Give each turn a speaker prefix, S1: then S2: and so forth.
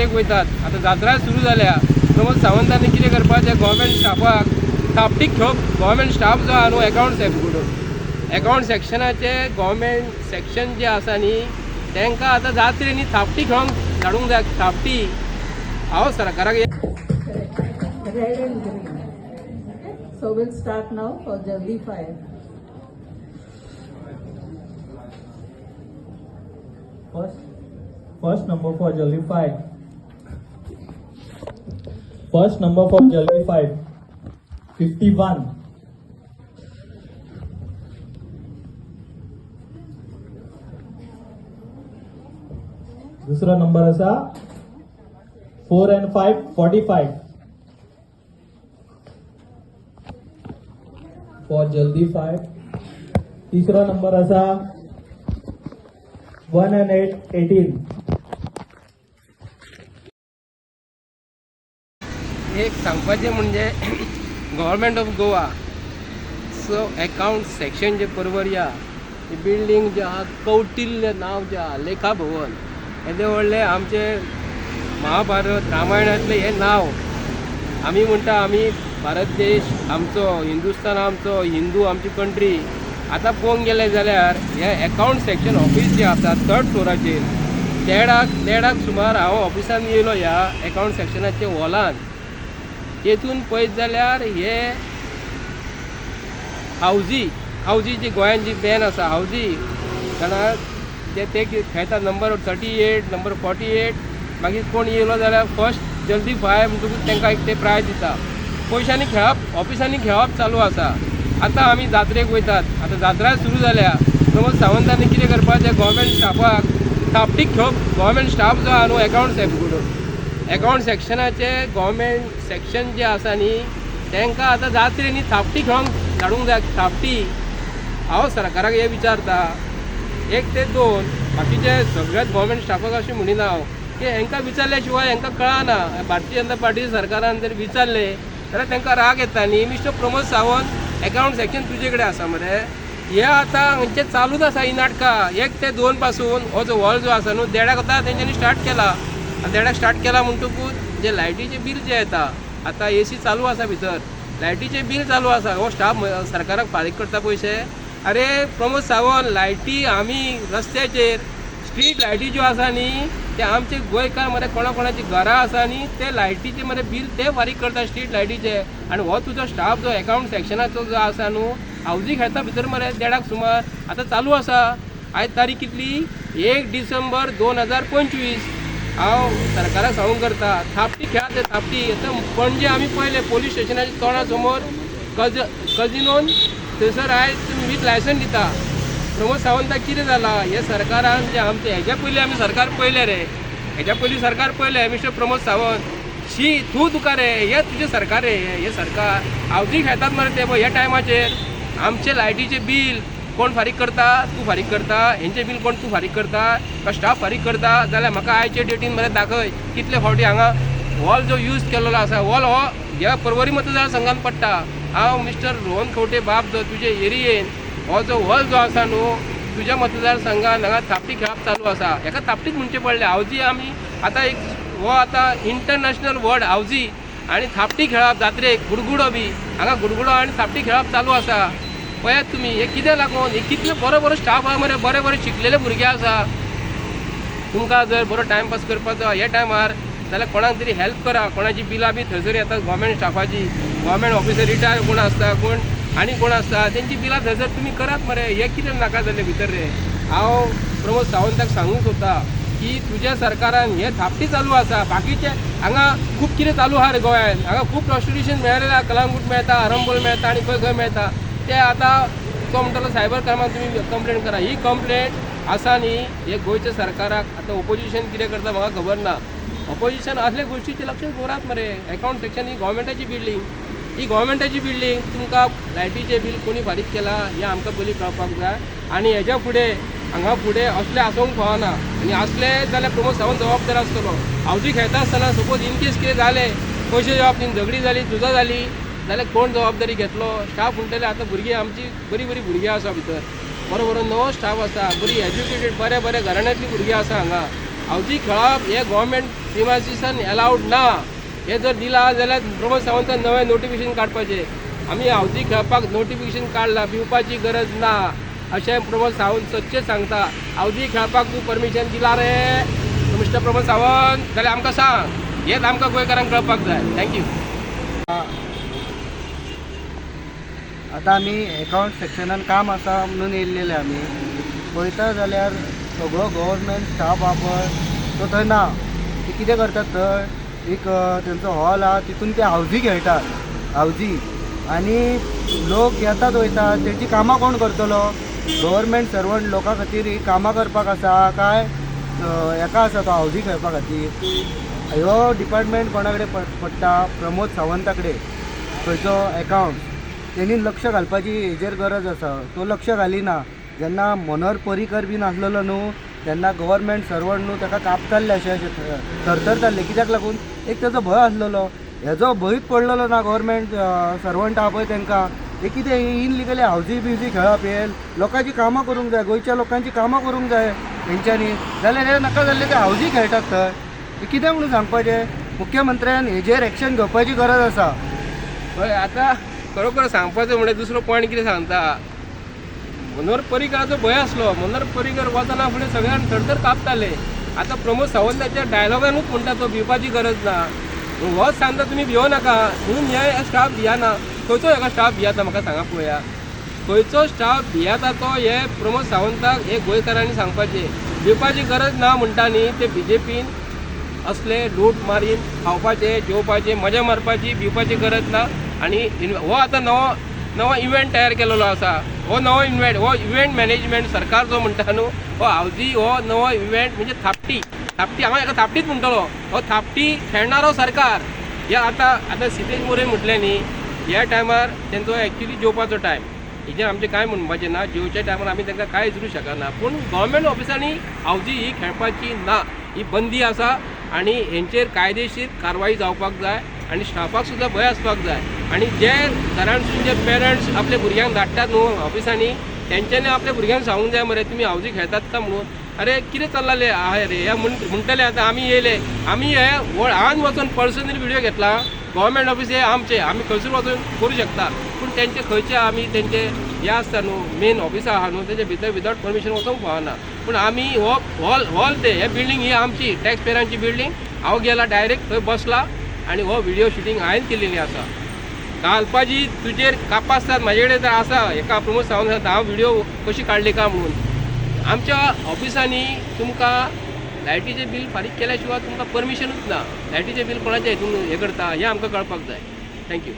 S1: एक वयतात आतां जात्रा सुरू जाल्या. प्रमोद सावंतांनी कितें करपाचें, गोवमेंट स्टाफाक थापटीक घेवप. गोवमेंट स्टाफ जो आहा न्हू, अकावंट सेक्शनाचे गोवमेंट सेक्शन जे आसा न्ही, तांकां आतां जात्रेनी थापटी घेवंक धाडूंक जाय. थापटी हांव सरकाराक
S2: Red and green. So we'll start now for Jaldi 5.
S3: First number for Jaldi 5. First number for Jaldi 5. 51. दूसरा नंबर असा 4 and 5 45. For Jaldi 5. तीसरा नंबर असा 1 and 8 18.
S1: एक सांगपाचें म्हणजे government of Goa so account section जे परवरिया बिल्डींग जे आहा, कौटिल्य नांव जे आहा, लेखा भवन, येदें व्हडलें आमचें महाभारत रामायणातलें हें नांव. आमी म्हणटा आमी भारत देश आमचो, हिंदुस्तान आमचो, हिंदू आमची कंट्री. आतां पळोवंक गेलें जाल्यार हें अकाउंट सेक्शन ऑफिस जें आसा 3rd फ्लोराचेर, देडाक सुमार हांव ऑफिसान येयलो ह्या अकाउंट सेक्शनाच्या हॉलान. तेतून पळयत जाल्यार हे हावजी जी गोंयांत जी बॅन आसा हावजी, जाल्यार ते खेळटा नंबर 38, नंबर 48. मागीर कोण येयलो जाल्यार फर्स्ट जल्दी 5 म्हणटकूच तांकां एक ते प्रायज दिता. पयशांनी खेळप, ऑफिसांनी खेळप चालू आसा. आतां आमी जात्रेक वयतात, आतां जात्रा सुरू जाल्या. प्रमोद सावंतांनी कितें करपाचें, गोवमेंट स्टाफाक थापटीक घेवप. गोवमेंट स्टाफ जो आहा न्हू, अकाउंट सेक्शनाचे गोवमेंट सेक्शन जे आसा न्ही, तांकां आतां जात्रेनी थापटी घेवंक धाडूंक जाय. थापटी हांव सरकाराक हें विचारता, 1 ते 2 बाकीचे सगळ्याच गोवमेंट स्टाफाक अशें म्हणिना हांव की हांकां विचारल्या शिवाय हांकां कळना. भारतीय जनता पार्टी सरकारान जर विचारलें जाल्यार तांकां राग येता न्ही. Mister Pramod Sawant, account section तुजे कडेन आसा मरे. हे आतां हांचे चालूच आसा ही नाटकां. 1 ते 2 पासून हो जो हॉल जो आसा न्हू, देडाक आतां तेंच्यांनी स्टार्ट केला. देडाक स्टार्ट केला म्हणटकूच जे लायटीचें बील जें येता, आतां AC चालू आसा भितर, लायटीचें बील चालू आसा. हो स्टाफ सरकाराक फारीक करता पयशे. अरे प्रमोद सावंत, लायटी आमी रस्त्याचेर स्ट्रीट लायटी ज्यो आसा न्ही, ते आमचे गोंयकार मरे कोणाची घरां आसा न्ही, ते लायटीचे मरे बील ते फारीक करता स्ट्रीट लायटीचे. आनी हो तुजो स्टाफ जो अकाउंट सेक्शनाचो जो आसा न्हू, हावजी खेळटा भितर मरे देडाक सुमार आतां चालू आसा. आयज तारीख कितली, 1 डिसेंबर 2025. हांव सरकाराक सांगूंक करता, थापटी खेळा ते थापटी. आतां पणजे आमी पळयलें पोलीस स्टेशनाच्या तोंडा समोर कजिनोन थंयसर आयज वीथ लायसन दिता. प्रमोद सावंताक कितें जालां, हे सरकारान जे आमचे हेज्या पयलीं आमी सरकार पळयलें रे, हेज्या पयलीं सरकार पळयलें. मिस्टर प्रमोद सावंत, शी तुका रे, हे तुजें सरकार रे, हे सरकार हावजी खेळटात मरे ते ह्या टायमाचेर. आमचे लायटीचे बील कोण फारीक करता, तूं फारीक करता. हेंचे बील कोण तूं फारीक करता का स्टाफ फारीक करता? जाल्यार म्हाका आयचे डेटीन मरे दाखय कितले फावटी हांगा हॉल जो यूज केल्लो आसा. हॉल हो ह्या परवरी मतदारसंघान पडटा. हांव मिस्टर रोहन खंवटे बाब जो तुजे एरियेन हो जो हॉल जो आसा न्हू, तुज्या मतदारसंघान हांगा थापटी खेळप चालू आसा. हेका थापटीच म्हणचें पडलें. हावजी आमी आतां एक हो आतां इंटरनॅशनल वर्ड हावजी आनी थापटी खेळप जात्रेक गुडगुडो बी हांगा गुडगुडो आनी थापटी खेळप चालू आसा. पळयात तुमी हे कितें लागून. हे कितले बरो स्टाफ आहा मरे, बरे शिकलेले भुरगे आसा. तुमकां जर बरो टायमपास करपाचो हे टायमार जाल्यार कोणाक तरी हेल्प करा. कोणाची बिलां बी थंयसर येता गोवमेंट स्टाफाची, गोवमेंट ऑफिसर रिटायर कोण आसता, कोण आनी कोण आसता, तेंची बिलां थंयसर तुमी करात मरे. हे कितें नाका जालें भितर रे. हांव प्रमोद सावंताक सांगूंक सोदता की तुज्या सरकारान हे थापटी चालू आसा. बाकीचे हांगा खूब कितें चालू आहा रे गोंयांत. हांगा खूब प्रॉस्टिट्युशन मेळयलें, कलंगूट मेळटा, आरंबोल मेळटा आनी खंय मेळटा. ते आतां तो म्हणटलो सायबर क्रायमाक तुमी कंप्लेंट करा. ही कंप्लेंट आसा न्ही, हे गोंयच्या सरकाराक आतां ओपोजिशन कितें करता म्हाका खबर ना. ऑपोजिशन असल्या गोष्टीचे लक्ष दवरात मरे. अकाउंट सेक्शन ही गव्हर्मेंटाची बिल्डींग, ही गव्हर्मेंटाची बिल्डींग. तुमकां लायटीचे बील कोणी फारीक केला हें आमकां पयलीं कळपाक जाय. आनी हेज्या फुडें हांगा फुडें असलें आसूंक फावना. आनी असलें जाल्यार प्रमोद सावंत जबाबदार आसतलो. हावजी खेळटा आसतना सपोज इन केस कितें जालें, पयशे जबाबदारी झगडी जाली, झुजां जाली, जाल्यार कोण जबाबदारी घेतलो. स्टाफ म्हणटले आतां भुरगीं आमची बरी भुरगीं आसा भितर, बरो नवो स्टाफ आसा, बरी एज्युकेटेड बरे घराण्यांतली भुरगीं आसा हांगा. हावजी खेळप हे गव्हर्मेंट प्रिमायसेसन अलाउड ना. हे जर दिला जाल्यार प्रमोद सावंतान नवें नोटिफिकेशन काडपाचें. आमी हावजी खेळपाक नोटिफिकेशन काडला, पिवपाची गरज ना अशें प्रमोद सावंत सच्चें सांगता. हावजी खेळपाक तूं परमिशन दिला रे मिस्टर प्रमोद सावंत जाल्यार आमकां सांग. हेच आमकां गोंयकारांक कळपाक जाय. थँक्यू.
S4: आतां आमी एकावंट सेक्शनान काम आसा म्हणून येयल्लेले आमी पळयता जाल्यार सगळो गव्हर्मेंट स्टाफ वापर तो थंय ना. ते कितें करतात थंय एक तेंचो हॉल आहा तितून ते हावजी खेळटात. हावजी आनी लोक येतात वयतात तेची कामां कोण करतलो? गव्हर्मेंट सर्वंट लोकां खातीर ही कामां करपाक आसा काय हेका आसा तो हावजी खेळपा खातीर? ह्यो डिपार्टमेंट कोणा कडेन पडटा? प्रमोद सावंता कडेन. खंयचो एकावंट्स तेणी लक्ष घालपाची हेजेर गरज आसा. तो लक्ष घालिना. जेन्ना मनोहर पर्रीकर बीन आसलेलो न्हू तेन्ना गव्हर्मेंट सर्वंट न्हू ताका कापताले अशें थरथरताले. कित्याक लागून एक तेजो भंय आसलेलो. हेजो भंयच पडलेलो ना गव्हर्मेंट सर्वंट आहा पळय तांकां. हे कितें इनलिगली हावजी बिवजी खेळप हे लोकांची कामां करूंक जाय, गोंयच्या लोकांची कामां करूंक जाय तेंच्यांनी. जाल्यार हे नाका जाल्ले ते हावजी खेळटात थंय. हे कितें म्हणून सांगपाचें? मुख्यमंत्र्यान हेजेर एक्शन घेवपाची गरज आसा.
S1: हय आतां खरोखर सांगपाचें म्हणजे दुसरो पॉयंट कितें सांगता. मनोहर पर्रीकराचो भंय आसलो. मनोहर पर्रीकर वतना फुडें सगळ्यांक थरथर कापताले. आतां प्रमोद सावंताच्या डायलॉगानूच म्हणटा तो भिवपाची गरज ना. होच सांगता तुमी भिवो नाका म्हणून हे स्टाफ भियाना. खंयचो हेका स्टाफ भियाता म्हाका सांगा पळोवया. खंयचो स्टाफ भियाता तो हे प्रमोद सावंताक हे गोंयकारांनी सांगपाचें. भिवपाची गरज ना म्हणटा न्ही ते BJPन असले लूट मारीन खावपाचे जेवपाचे मजा मारपाची भिवपाची गरज ना. आनी हो आतां नवो इव्हेंट तयार केलेलो आसा. हो नवो इव्हेंट मॅनेजमेंट सरकार जो म्हणटा न्हू हो हावजी हो नवो इव्हेंट म्हणजे थापटी हांव हेका थापटीच म्हणटलो. हो थापटी खेळणारो सरकार. हे आतां सिद्धेश मोरे म्हटलें न्ही ह्या टायमार तेंचो एक्च्युली जेवपाचो टायम. हेजेर आमचें कांय म्हणपाचें ना. जेवच्या टायमार आमी तांकां कांय विचारूं शकना. पूण गव्हर्मेंट ऑफिसांनी हावजी ही खेळपाची ना. ही बंदी आसा आनी हेंचेर कायदेशीर कारवाई जावपाक जाय आनी स्टाफाक सुद्दां भंय आसपाक जाय. आनी जे घरांतसून जे पेरंट्स आपल्या भुरग्यांक धाडटात न्हू ऑफिसांनी तेंच्यांनी आपल्या भुरग्यांक सांगूंक जाय मरे तुमी हावजी खेळटात का म्हणून. अरे कितें चल्लाले आहे रे हे म्हणटले. आतां आमी येयले आमी हे हांवें वचून पर्सनली व्हिडिओ घेतला. गव्हर्मेंट ऑफिस हे आमचे आमी खंयसूर वचून करूं शकता. पूण तेंचे खंयचे आमी तेंचे हे आसता न्हू मेन ऑफिसां आहा न्हू तेजे भितर विदावट परमिशन वचूंक फावना. पूण आमी हो हॉल ते हे बिल्डींग ही आमची टॅक्स पेरांची बिल्डींग. हांव गेला डायरेक्ट थंय बसला आनी हो व्हिडिओ शुटींग हांवें केलेली आसा. घालपाची तुजेर कापां आसतात म्हाजे कडेन तर आसा. एका प्रमोद सावंत सांगता हांव व्हिडिओ कशी काडली काय म्हणून. आमच्या ऑफिसांनी तुमकां लायटीचें बील फारीक केल्या शिवाय तुमकां परमिशनूच ना. लायटीचें बील कोणाच्या हितून हें करता हें आमकां कळपाक जाय. थँक्यू.